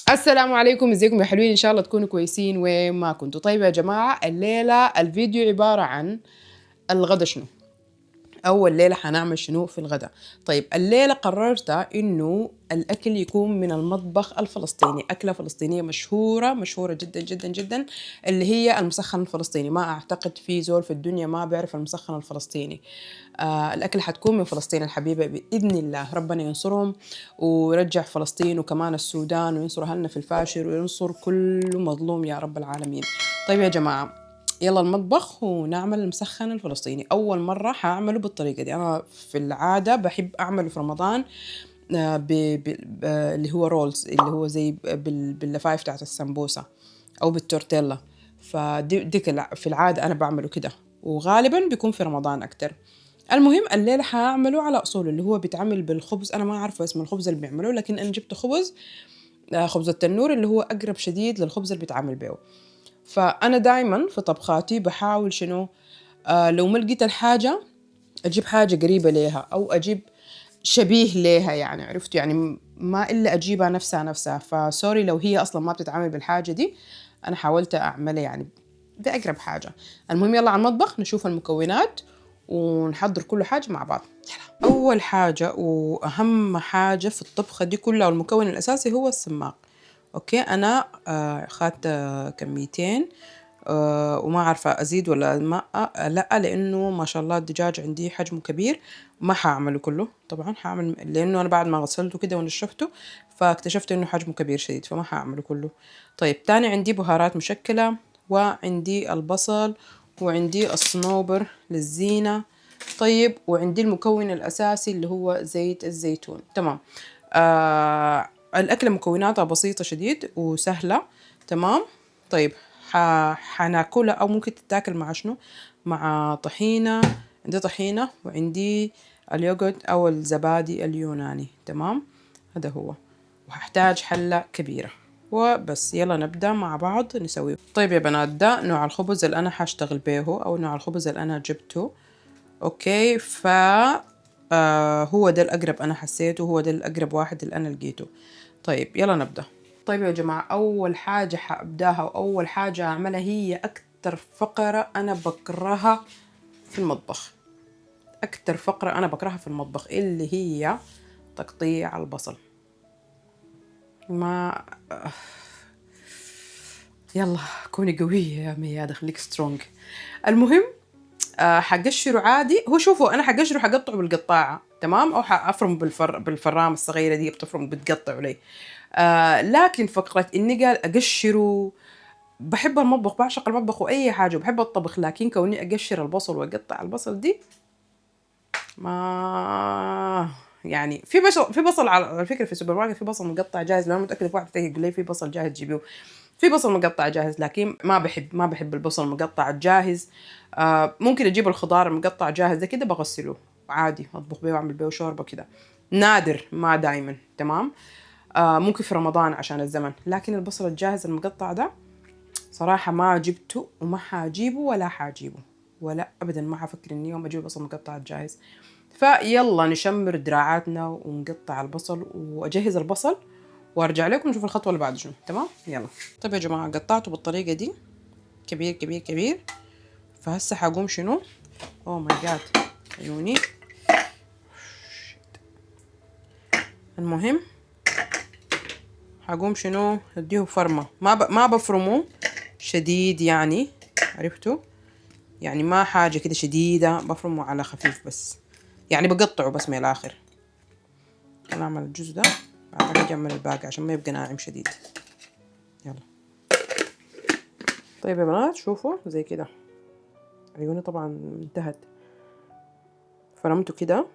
السلام عليكم، ازيكم يا حلوين؟ ان شاء الله تكونوا كويسين وين ما كنتوا. طيب يا جماعة، الليلة الفيديو عبارة عن الغدا شنو. أول ليلة حنعمل شنو في الغداء؟ طيب الليلة قررت إنه الأكل يكون من المطبخ الفلسطيني، أكلة فلسطينية مشهورة مشهورة جدا جدا جدا، اللي هي المسخن الفلسطيني. ما أعتقد في زول في الدنيا ما بيعرف المسخن الفلسطيني. الأكل حتكون من فلسطين الحبيبة بإذن الله. ربنا ينصرهم ويرجع فلسطين وكمان السودان، وينصر أهلنا في الفاشر، وينصر كل مظلوم يا رب العالمين. طيب يا جماعة، يلا المطبخ ونعمل المسخن الفلسطيني. أول مرة هعمله بالطريقة دي. أنا في العادة بحب أعمله في رمضان اللي هو رولز، اللي هو زي باللفايف بتاعت السمبوسة أو بالتورتيلا. فدي في العادة أنا بعمله كده، وغالبا بيكون في رمضان أكتر. المهم الليلة هعمله على أصوله، اللي هو بيتعمل بالخبز. أنا ما أعرف اسم الخبز اللي بيعملوه، لكن أنا جبت خبز خبز التنور، اللي هو أقرب شديد للخبز اللي بيتعمل بيه. فأنا دايما في طبخاتي بحاول شنو، لو ما لقيت الحاجة أجيب حاجة قريبة ليها، أو أجيب شبيه ليها، يعني عرفت، يعني ما إلا أجيبها نفسها. فسوري لو هي أصلا ما بتتعامل بالحاجة دي، أنا حاولت أعملها يعني بأقرب حاجة. المهم يلا على المطبخ نشوف المكونات ونحضر كل حاجة مع بعض. يلا. أول حاجة وأهم حاجة في الطبخة دي كلها، والمكون الأساسي هو السماق. أوكي، أنا أخذت كميتين، وما عارفة أزيد ولا ما لأ، لأنه ما شاء الله الدجاج عندي حجمه كبير. ما حأعمله كله طبعا، حأعمل لأنه أنا بعد ما غسلته كده ونشفته فاكتشفت إنه حجمه كبير شديد، فما حأعمله كله. طيب تاني عندي بهارات مشكلة، وعندي البصل، وعندي الصنوبر للزينة. طيب وعندي المكون الأساسي اللي هو زيت الزيتون. تمام. الأكلة مكوناتها بسيطة شديد وسهلة. تمام. طيب حناكلها أو ممكن تتاكل مع شنو؟ مع طحينة. عندي طحينة، وعندي اليوغurt أو الزبادي اليوناني. تمام، هذا هو. وهحتاج حلة كبيرة وبس. يلا نبدأ مع بعض نسويه. طيب يا بنات، ده نوع الخبز اللي أنا حاشتغل بيه، أو نوع الخبز اللي أنا جبته. أوكي، هو ده الأقرب أنا حسيته، هو ده الأقرب واحد اللي أنا لقيته. طيب يلا نبدأ. طيب يا جماعة، أول حاجة حأبداها وأول حاجة أعملها هي أكتر فقرة أنا بكرهها في المطبخ. أكتر فقرة أنا بكرهها في المطبخ اللي هي تقطيع البصل. ما يلا كوني قوية يا ميادة، خليك سترونج. المهم حقشره عادي. هو شوفوا، أنا حقشره حقطعه بالقطاعة، تمام، أو حأفرم بالفرامة الصغيرة دي بتفرم بتقطع عليه. لكن فقرة إني قال أقشره، بحب المطبخ، بعشق المطبخ وأي حاجة، بحب الطبخ، لكن كوني أقشر البصل وأقطع البصل دي ما يعني. في بصل على فكرة في السوبر ماركت، في بصل مقطع جاهز. لو أنا متأكدة في واحد يقول لي في بصل جاهز جيبيه. في بصل مقطع جاهز، لكن ما بحب البصل المقطع الجاهز. ممكن أجيب الخضار المقطع جاهز ده كده بغسله عادي، أطبخ بيه وأعمل بيه شوربة كده. نادر، ما دايما. تمام. ممكن في رمضان عشان الزمن، لكن البصل الجاهز المقطع ده صراحة ما جبته وما حاجيبه ولا حاجيبه، ولا أبدا ما حفكر إني يوم أجيب بصل مقطع جاهز. فيلا نشمر دراعاتنا ونقطع البصل وأجهز البصل، وأرجع لكم نشوف الخطوة اللي بعد شنو. تمام يلا. طيب يا جماعة، قطعته بالطريقة دي كبير كبير كبير. فهسه حقوم شنو، أوه ماي جاد عيوني. المهم حقوم شنو أديه فرمة. ما بفرمه شديد يعني، عرفتوا؟ يعني ما حاجة كده شديدة، بفرمه على خفيف بس، يعني بقطعه بس من الآخر. أنا أعمل الجزء ده بعدين أجمل الباقي عشان ما يبقى ناعم شديد. يلا. طيب يا بنات، شوفوا زي كده عيوني طبعا انتهت. فرمته كده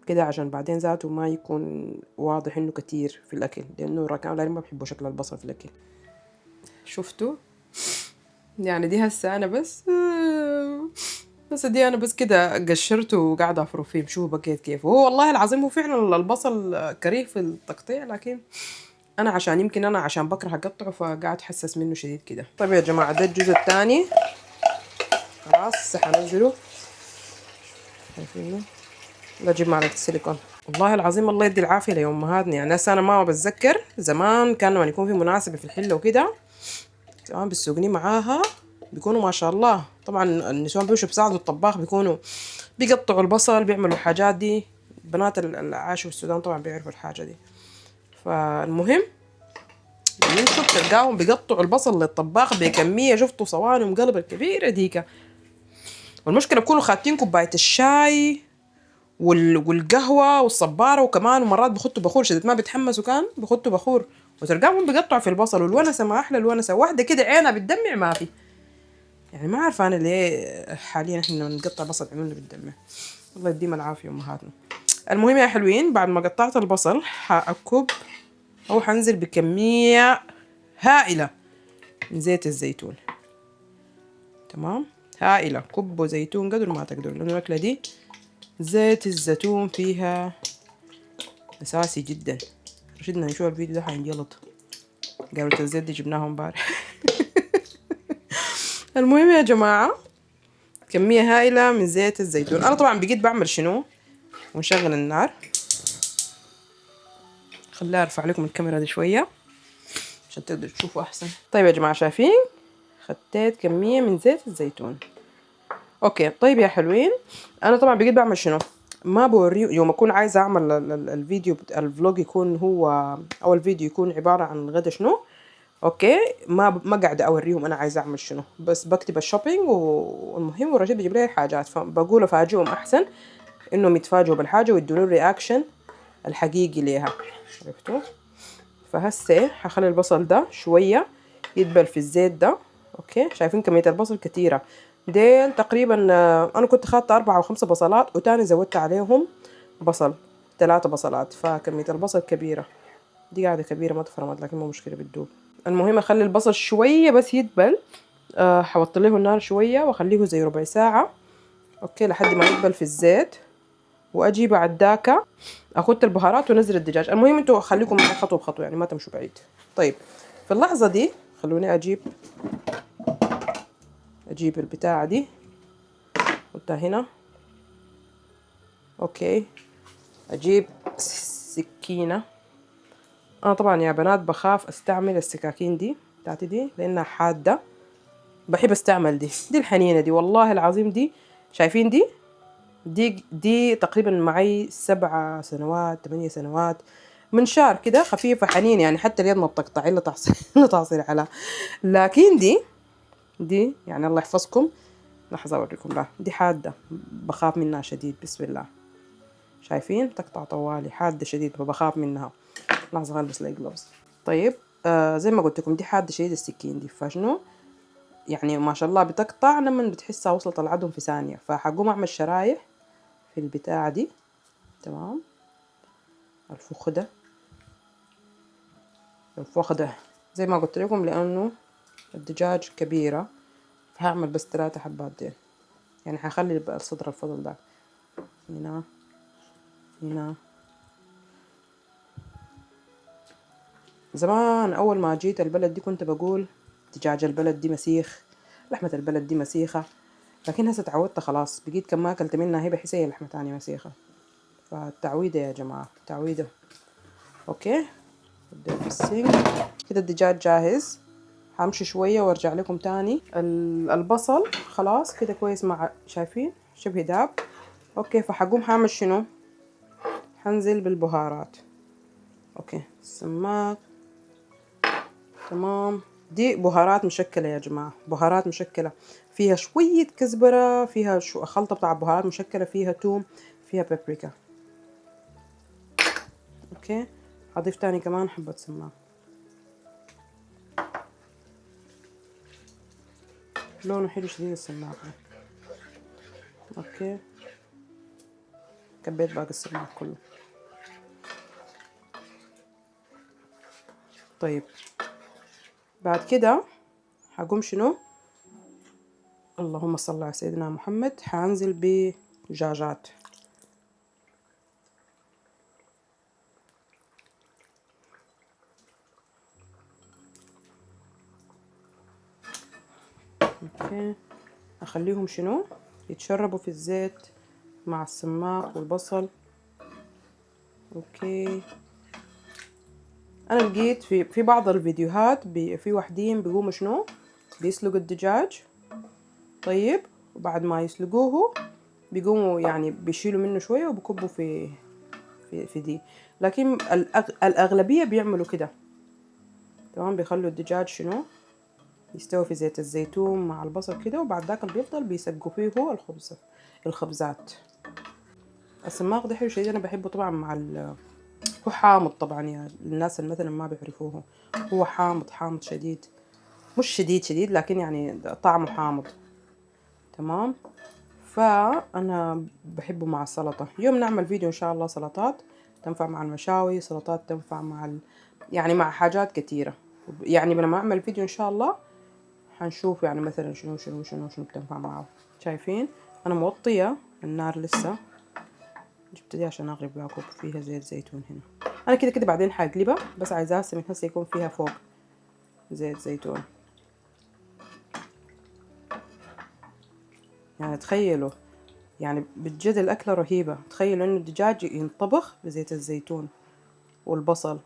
كده عشان بعدين ذاته ما يكون واضح إنه كتير في الأكل، لأنه ركان ما بحبوا شكل البصل في الأكل. شفتوا يعني؟ دي هسه أنا بس دي أنا بس كده قشرته وقاعدة أفرم فيه. شوفوا بقيت كيف. هو والله العظيم هو فعلا البصل كريه في التقطيع، لكن أنا عشان يمكن أنا عشان بكره أقطعه فقاعد حسس منه شديد كده. طيب يا جماعة، ده الجزء الثاني خلاص حنزله. شايفينه؟ بجيب معلقة السيليكون. والله العظيم الله يدي العافية لأمهاتنا. يعني هسه أنا ما بتذكر زمان كان لما يكون في مناسبة في الحلة وكده كمان بتسوقني معاها، بيكونوا ما شاء الله. طبعا النسوان بيمشوا بيساعدوا الطباخ، بيكونوا بيقطعوا البصل، بيعملوا الحاجات دي. بنات اللي عاشوا في السودان طبعا بيعرفوا الحاجة دي. فالمهم بيمشوا بتلقاهم بيقطعوا البصل للطباخ بكمية، شفتوا صواني ومقلب الكبيرة ديكا. والمشكلة بيكونوا خاتين كوباية الشاي والقهوة والصبارة، وكمان مرات بخطوا بخور شدت ما بيتحمسوا كان بخطوا بخور، وتلقاهم بيقطعوا في البصل. والونسة ما أحلى الونسة، واحدة كده عينها بتدمع ما في. يعني ما عارفة أنا ليه حاليا إحنا نقطع بصل عيوننا بتدمع. الله يديم العافية أمهاتنا. المهم يا حلوين، بعد ما قطعت البصل حأكب أو حنزل بكمية هائلة من زيت الزيتون. تمام، هائلة. كبوا زيتون قدر ما تقدروا، لأنه الأكلة دي زيت الزيتون فيها أساسي جدا. رشدنا نشوف الفيديو ده حينجلط، قالوا الزيت دي جبناها امبارح. المهم يا جماعة، كمية هائلة من زيت الزيتون. أنا طبعا بقيت بعمل شنو، ونشغل النار. خليها أرفع لكم الكاميرا دي شوية عشان تقدروا تشوفوا أحسن. طيب يا جماعة شايفين، خديت كمية من زيت الزيتون. أوكي طيب يا حلوين، أنا طبعا بقيت بعمل شنو، ما بوريه يوم أكون عايزة أعمل الفيديو الفلوج يكون هو، أو الفيديو يكون عبارة عن الغدا شنو. اوكي، ما قاعده اوريهم انا عايزه اعمل شنو، بس بكتب الشوبينج والمهم ورشيد بيجيب لي الحاجات، فبقول افاجئهم احسن انهم يتفاجئوا بالحاجه ويدوني الرياكشن الحقيقي ليها. عرفتوا؟ فهسه حخلي البصل ده شويه يدبل في الزيت ده. اوكي، شايفين كميه البصل كتيره ديل تقريبا. انا كنت خدت 4 أو 5 بصلات، وتاني زودت عليهم بصل 3 بصلات، فكميه البصل كبيره. دي قاعده كبيره ما تفرمت، لكن مو مشكله بتدوب. المهم اخلي البصل شويه بس يدبل. حوطي له النار شويه واخليه زي ربع ساعه، اوكي، لحد ما يدبل في الزيت. واجي بعد داكا اخد البهارات ونزل الدجاج. المهم انتوا خليكم معي خطوه بخطوه، يعني ما تمشوا بعيد. طيب في اللحظه دي خلوني اجيب البتاعه دي حطها هنا. اوكي، اجيب سكينه. انا طبعا يا بنات بخاف استعمل السكاكين دي بتاعتي دي لانها حاده. بحب استعمل دي الحنينة دي، والله العظيم دي. شايفين دي تقريبا معي 7 سنوات 8 سنوات. منشار كده خفيفة حنين، يعني حتى اليد ما بتقطع إلا تعصير إلا تعصير على. لكن دي يعني الله يحفظكم. لحظة أوريكم. لا دي حادة، بخاف منها شديد. بسم الله، شايفين تقطع طوالي، حادة شديد فبخاف منها. لحظة ألبس لي جلوفز. طيب زي ما قلت لكم دي حادة شديد السكين دي، فشنو يعني ما شاء الله بتقطع لما بتحسها وصلت العظم في ثانية. فحقوم أعمل شرايح في البتاعة دي. تمام، الفخ ده زي ما قلت لكم لأنه الدجاج كبيرة، فهعمل بس 3 حبات دي. يعني حخلي الصدر الفضل ده هنا. زمان أول ما جيت البلد دي كنت بقول دجاج البلد دي مسيخ، لحمة البلد دي مسيخة. لكن هسه تعودت خلاص، بقيت كم ما أكلت منها هي بحس هي لحمة تانية مسيخة. فالتعويدة يا جماعة، تعويدة. اوكي، بدي في السنك كده. الدجاج جاهز، همشي شوية وارجع لكم تاني. البصل خلاص كده كويس، مع شايفين شبه داب. اوكي، فحقوم هعمل شنو، حنزل بالبهارات. اوكي، السماق. تمام، دي بهارات مشكلة يا جماعة، بهارات مشكلة فيها شوية كزبرة، فيها خلطة بتاع بهارات مشكلة، فيها توم، فيها بابريكا. اوكي، هضيف تاني كمان حبة سماق. لونه حلو شديد السماق. اوكي، كبيت باقي السماق كله. طيب بعد كده هقوم شنو، اللهم صل على سيدنا محمد، هنزل بدجاجات. اوكي، اخليهم شنو يتشربوا في الزيت مع السماق والبصل. اوكي. انا لقيت في بعض الفيديوهات في واحدين بيقوموا شنو بيسلقوا الدجاج. طيب وبعد ما يسلقوه بيقوموا يعني بيشيلوا منه شوية وبكبوا في دي، لكن الأغلبية بيعملوا كده. تمام، بيخلوا الدجاج شنو يستوي في زيت الزيتون مع البصل كده، وبعد ذاك بيفضل بيسقوا فيه هو الخبزات. السماق ده حلو شديد، انا بحبه طبعا مع هو حامض طبعا، يعني الناس اللي مثلا ما بيعرفوه، هو حامض شديد، مش شديد لكن يعني طعمه حامض. تمام، فانا بحبه مع السلطه. يوم نعمل فيديو ان شاء الله سلطات تنفع مع المشاوي، سلطات تنفع مع يعني مع حاجات كتيره. يعني لما اعمل فيديو ان شاء الله حنشوف يعني مثلا شنو بتنفع معه. شايفين انا موطيه النار لسه، جبت دي عشان اغرب لكم فيها زيت زيتون هنا. انا كده بعدين حاقلبها، بس عايزاها هسه من هسه يكون فيها فوق زيت زيتون. يعني تخيلوا، يعني بجد الأكلة رهيبة. تخيلوا إنه الدجاج ينطبخ بزيت الزيتون والبصل.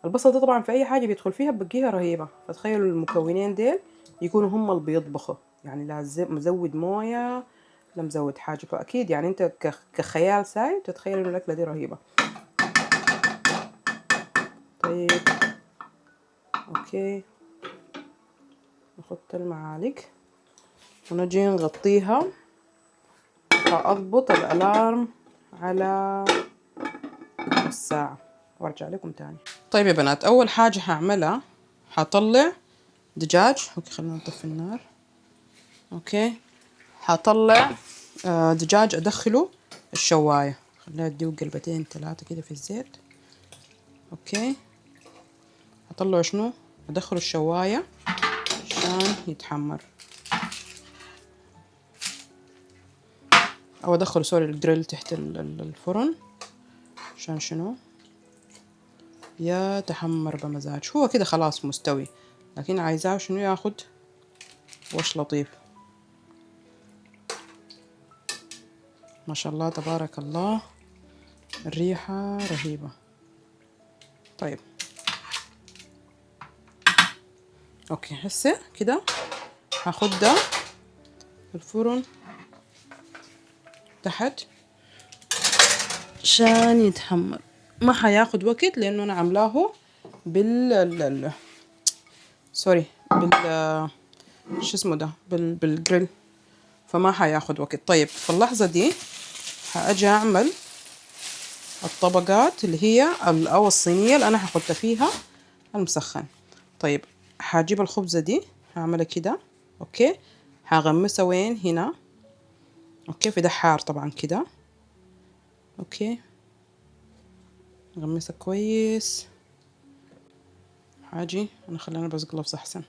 البصل ده طبعا في أي حاجة بيدخل فيها بقيها رهيبة. فتخيلوا المكونين ديل يكونوا هم اللي بيطبخوا، يعني لا مزود موية لا مزود حاجة. فأكيد يعني أنت كخيال ساي تتخيل إنه الأكلة دي رهيبة. طيب أوكي، نحط المعالق ونجي نغطيها. هأضبط الألارم على نص ساعة وارجع لكم تاني. طيب يا بنات، اول حاجة هعملها هطلع دجاج. اوكي خلينا نطفي النار. اوكي هطلع دجاج ادخله الشواية، خليها تدوق قلبتين 3 كده في الزيت. اوكي هطلعه شنو ادخله الشواية عشان يتحمر، او ادخله سوري الجريل تحت الفرن عشان شنو يتحمر بمزاج. هو كده خلاص مستوي، لكن عايزاه شنو ياخد وش لطيف. ما شاء الله تبارك الله، الريحة رهيبة. طيب اوكي هسه كده هاخد ده الفرن تحت عشان يتحمر. ما حياخد وقت لانه انا عاملاه سوري شو اسمه ده بالجريل، فما حياخد وقت. طيب في اللحظة دي هاجي اعمل الطبقات اللي هي او الصينية اللي انا هحط فيها المسخن. طيب هجيب الخبزة دي هعملها كده. اوكي هغمسها وين هنا. اوكي في دحار طبعا كده. اوكي غمسها كويس. حاجي انا خلينا بس جلوفز احسن،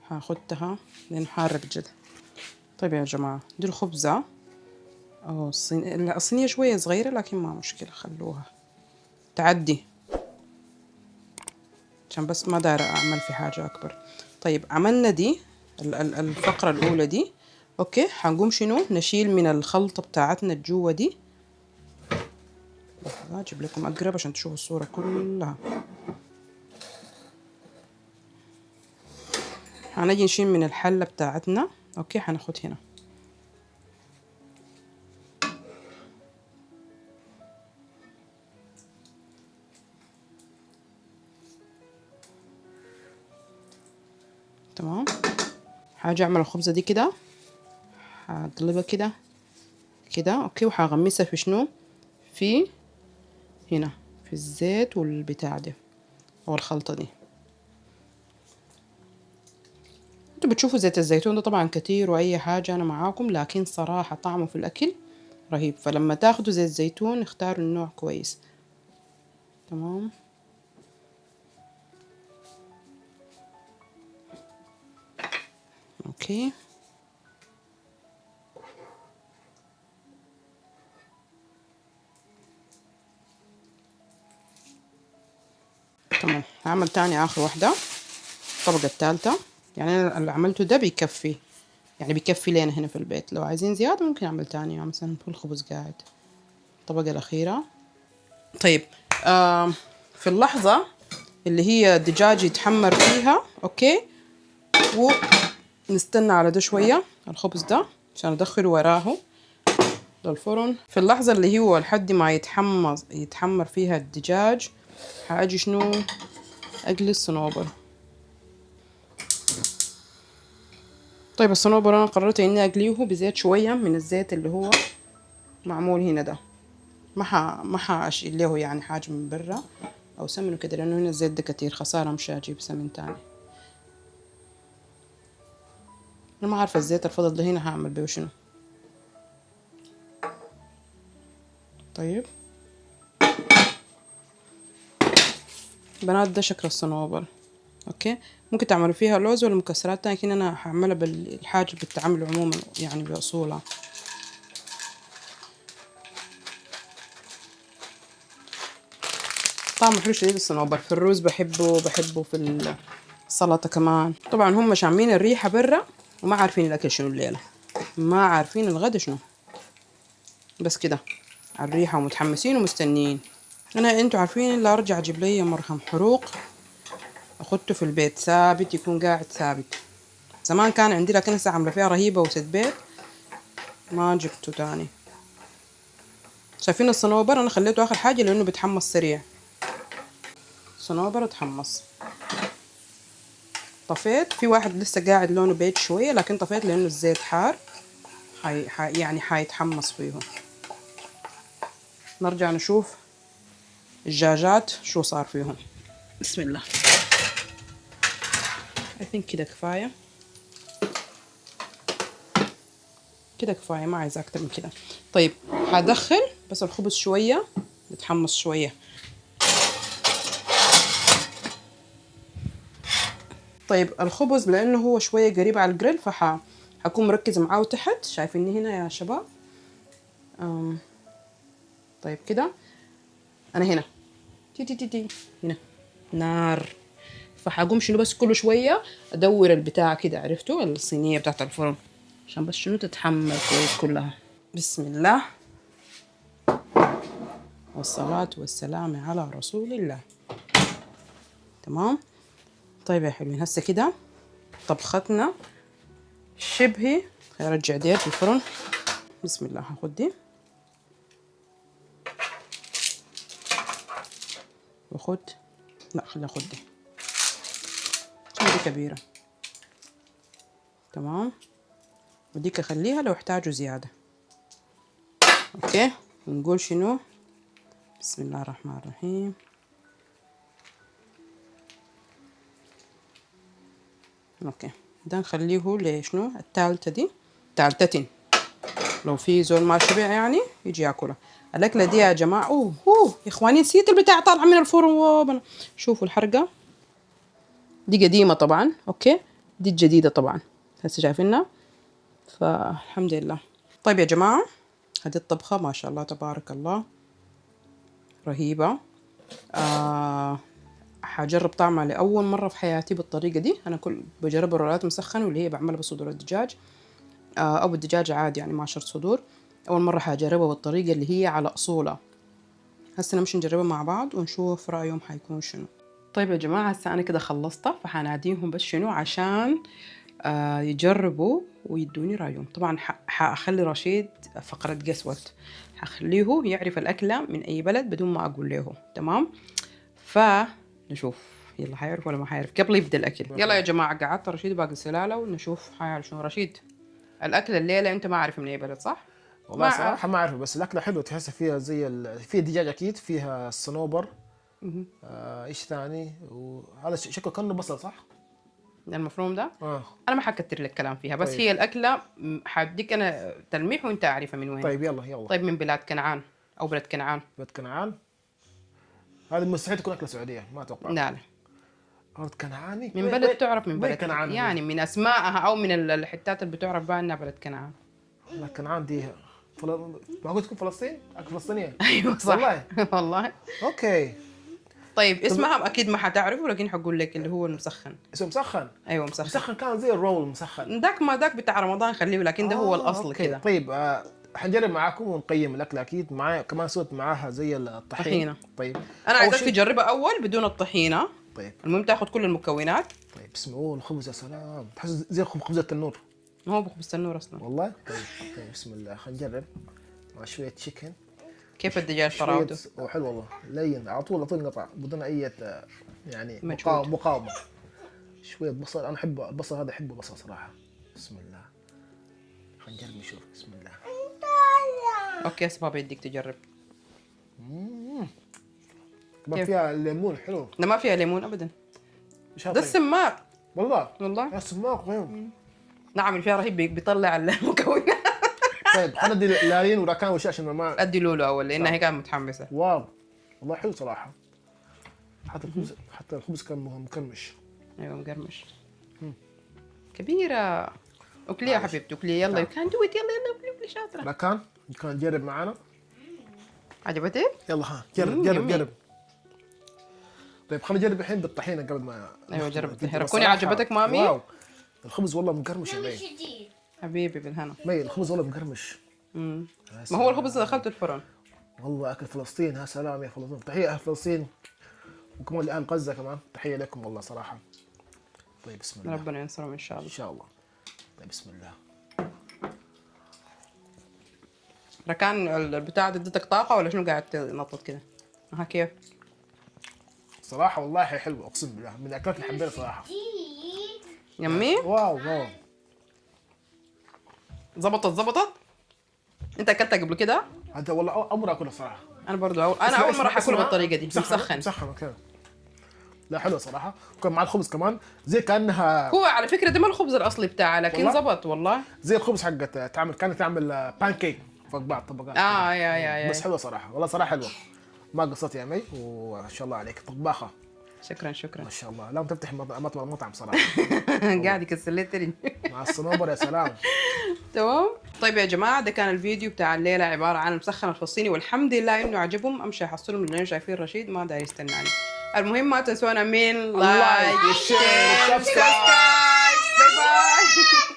هاخدها لانه حارة بجد. طيب يا جماعة دي الخبزة او الصينية شوية صغيرة لكن ما مشكلة، خلوها تعدي عشان بس ما دايرة اعمل في حاجة اكبر. طيب عملنا دي الفقرة الاولى دي. اوكي هنقوم شنو نشيل من الخلطة بتاعتنا الجوة دي. اجيب لكم اقرب عشان تشوفوا الصورة كلها. هنجي نشيل من الحلة بتاعتنا. اوكي هناخد هنا تمام. هاجي اعمل الخبزة دي كده، هقلبها كده كده. اوكي وهغمسها في شنو في هنا في الزيت والبتاع ده او الخلطة دي. انتوا بتشوفوا زيت الزيتون ده طبعا كتير واي حاجة انا معاكم، لكن صراحة طعمه في الاكل رهيب. فلما تاخدوا زيت زيتون اختاروا النوع كويس. تمام اوكي. تمام هعمل تاني اخر واحدة الطبقة الثالثة. يعني انا اللي عملته ده بيكفي، يعني بيكفي لنا هنا في البيت. لو عايزين زيادة ممكن اعمل تاني، يعني مثلا في الخبز قاعد. الطبقة الاخيرة طيب في اللحظة اللي هي الدجاج يتحمر فيها اوكي، ونستنى على ده شوية الخبز ده عشان ادخله وراه للفرن. في اللحظة اللي هو لحد ما يتحمر فيها الدجاج حاجي شنو اقلي الصنوبر. طيب الصنوبر انا قررت اني اقليه بزيت شوية من الزيت اللي هو معمول هنا ده، ما حاشيل له يعني حاجة من برا او سمنه كده، لانه هنا الزيت ده كتير خسارة مش هجيب سمن تاني. انا ما عارفة الزيت الفضل ده هنا هعمل بيه شنو. طيب بنات ده شكل الصنوبر اوكي. ممكن تعملوا فيها لوز ولا مكسرات تانية، لكن انا هعملها بالحاجة اللي بتتعمل عموما يعني باصولها. طعمه حلو شديد الصنوبر، في الرز بحبه في السلطة كمان. طبعا هم شامين الريحة برا وما عارفين الاكل شنو الليلة، ما عارفين الغدا شنو، بس كده على الريحة ومتحمسين ومستنيين. انتوا عارفين اللي ارجع اجيب لي مرهم حروق اخدته في البيت ثابت، يكون قاعد ثابت. زمان كان عندي لكن هسه عامله فيها رهيبه وست بيت ما جبته تاني. شايفين الصنوبر انا خليته اخر حاجه لانه بيتحمص سريع. صنوبر اتحمص، طفيت. في واحد لسه قاعد لونه بيج شويه لكن طفيت لانه الزيت حار، يعني حيتحمص فيه. نرجع نشوف الدجاجات شو صار فيهم. بسم الله. I think كده كفايه، كده كفايه ما عايزه اكتر من كده. طيب هدخل بس الخبز شويه يتحمص شويه. طيب الخبز لانه هو شويه قريب على الجريل هكون مركزه معاه تحت، شايفيني هنا يا شباب. طيب كده انا هنا تي هنا نار، فحقوم شنو بس كل شويه ادور البتاع كده، عرفتوا الصينيه بتاعت الفرن عشان بس شنو تتحمر كويس كلها. بسم الله والصلاة والسلام على رسول الله. تمام. طيب يا حلوين هسه كده طبختنا شبه. ارجع ديت في الفرن. بسم الله هاخد دي واخد، لا خلي اخد دي عشان دي كبيرة. تمام. وديك اخليها لو احتاجوا زيادة. اوكي ونقول شنو. بسم الله الرحمن الرحيم. اوكي ده نخليه لشنو التالتة دي، تالتتين لو في زول ما شبع يعني يجي ياكلها. الاكله دي يا جماعه يا اخواني نسيت البتاع طالعه من الفرن. شوفوا الحرقه دي قديمه طبعا اوكي، دي الجديده طبعا هسه شايفينها، فالحمد لله. طيب يا جماعه هذه الطبخه ما شاء الله تبارك الله رهيبه. حجرب طعمها لاول مره في حياتي بالطريقه دي. انا كل بجرب الرولات مسخنه واللي هي بعملها بصدور الدجاج او الدجاج عادي يعني ما شرط صدور. اول مره حجربها بالطريقه اللي هي على اصولها. هسه نمشي نجربها مع بعض ونشوف رايهم حيكون شنو. طيب يا جماعه هسه انا كده خلصتها، فحناديهم بس شنو عشان يجربوا ويدوني رايهم. طبعا حاخلي رشيد فقره قسوت، حخليه يعرف الاكله من اي بلد بدون ما اقول له. تمام. فنشوف يلا حيعرف ولا ما حيعرف قبل يبدا الاكل. يلا يا جماعه قعدت رشيد باقي السلاله ونشوف حيعرف شنو. رشيد الاكل الليله انت ما عارف من اي بلد صح؟ والله صراحة ما أعرف، بس الأكلة حلوة تحسها فيها زي فيها دجاج أكيد، فيها الصنوبر. إيش ثاني؟ وهذا شكله كأنه بصل صح؟ المفروم ده آه. انا ما حكتر لك كلام فيها، بس طيب. هي الاكله حديك انا تلميح وانت عارفه من وين. طيب يلا يلا. طيب من بلاد كنعان او بلد كنعان. بلد كنعان. هذه مستحيل تكون أكلة سعودية، ما أتوقع. لا لا أرض كنعاني. من بلد تعرف، من وين بلد كنعان يعني من اسمائها او من الحتات اللي بتعرف بها انها بلد كنعان. لا كنعان دي معقول تكون فلسطين؟ أكل فلسطينية. ايوه صح والله. والله. أوكي. طيب اسمها اكيد ما حتعرفه لكن حقول لك اللي هو المسخن. اسمه مسخن. ايوه مسخن. مسخن كان زي الرول مسخن. ذاك ما ذاك بتاع رمضان خليه، لكن ده هو الاصل أوكي. كده. طيب حنجرب معاكم ونقيم الاكل اكيد. معايا كمان سويت معاها زي الطحين. طحينة. طيب انا أول عايزاك شيء- تجربها اول بدون الطحينة. طيب المهم تاخذ كل المكونات. طيب بسم الله. الخبز يا سلام، تحس زي خبز التنور ما هو بخبز التنور اصلا. والله. طيب بسم الله، خلينا نجرب مع شويه تشيكن. كيف الدجاج شويه طراوته؟ حلو والله، لين على طول قطع بدون اي يعني مجهود. مقاومه. شويه بصل، انا احب البصل هذا، احبه بصل صراحه. بسم الله، خلينا نجرب نشوف. بسم الله. اوكي يا بابا يديك تجرب. كمان كيف؟ فيها الليمون حلو. ده ما فيها ليمون ابدا، مش ده طيب. السماق. والله والله يا سماق وين. نعم اللي فيها رهيب، بيطلع المكونات. طيب حندي لارين وراكان وش عشان ما. ادي لولو اول لانها هي كانت متحمسه. واو والله حلو صراحه. حتى الخبز كان مكرمش. ايوه مقرمش. كبيره. اكلي يا حبيبتي اكلي، يلا يو كان دو ات، يلا يلا اكلي شاطره. راكان كان جرب معانا. عجبتك؟ يلا ها جرب يمي. جرب. طيب خلينا نجرب الحين بالطحينه قبل ما. ايوه جرب الطحينة. بس كوني صراحة، عجبتك مامي؟ واو الخبز والله مقرمش يا مي. حبيبي بالهنا. مي الخبز والله مقرمش. ما هو الخبز دخلته الفرن. والله اكل فلسطين، يا سلام يا فلسطين. تحيه اهل فلسطين وكمان لاهل غزه كمان، تحيه لكم والله صراحه. طيب بسم الله. ربنا ينصرهم ان شاء ان الله. شاء الله. طيب بسم الله. ركان البتاع ده ادتك طاقه ولا شنو قاعد تنطط كده؟ ها كيف؟ صراحه والله حلو، اقسم بالله من الاكلات اللي حبيتها صراحه. يمي؟ واو زبطت؟ انت اكلتها قبل كده؟ هذا والله اول مره اكلها صراحه. انا برضو انا اول مره حاكلها بالطريقه دي. مسخن. مسخن كذا. لا حلو صراحه، وكان مع الخبز كمان زي كانها. هو على فكره ده ما الخبز الاصلي بتاعه لكن والله؟ زبط والله. زي الخبز حقت كانت تعمل بانكيك فوق بعض طبقات. يا بس حلوه صراحه، والله صراحه حلوه. ما قصرت يا مي، وما شاء الله عليك طباخه. شكرا. ما شاء الله، لا تفتح مطعم صراحه. قاعد يكسر لي الترن. مع الصنوبر يا سلام. تمام. طيب يا جماعه ده كان الفيديو بتاع الليله عباره عن المسخن الفلسطيني، والحمد لله انه عجبهم. امشي احصلهم لانه شايفين رشيد ما داير يستناني. المهم ما تنسونا من لايك شير، سبسكرايب. باي باي.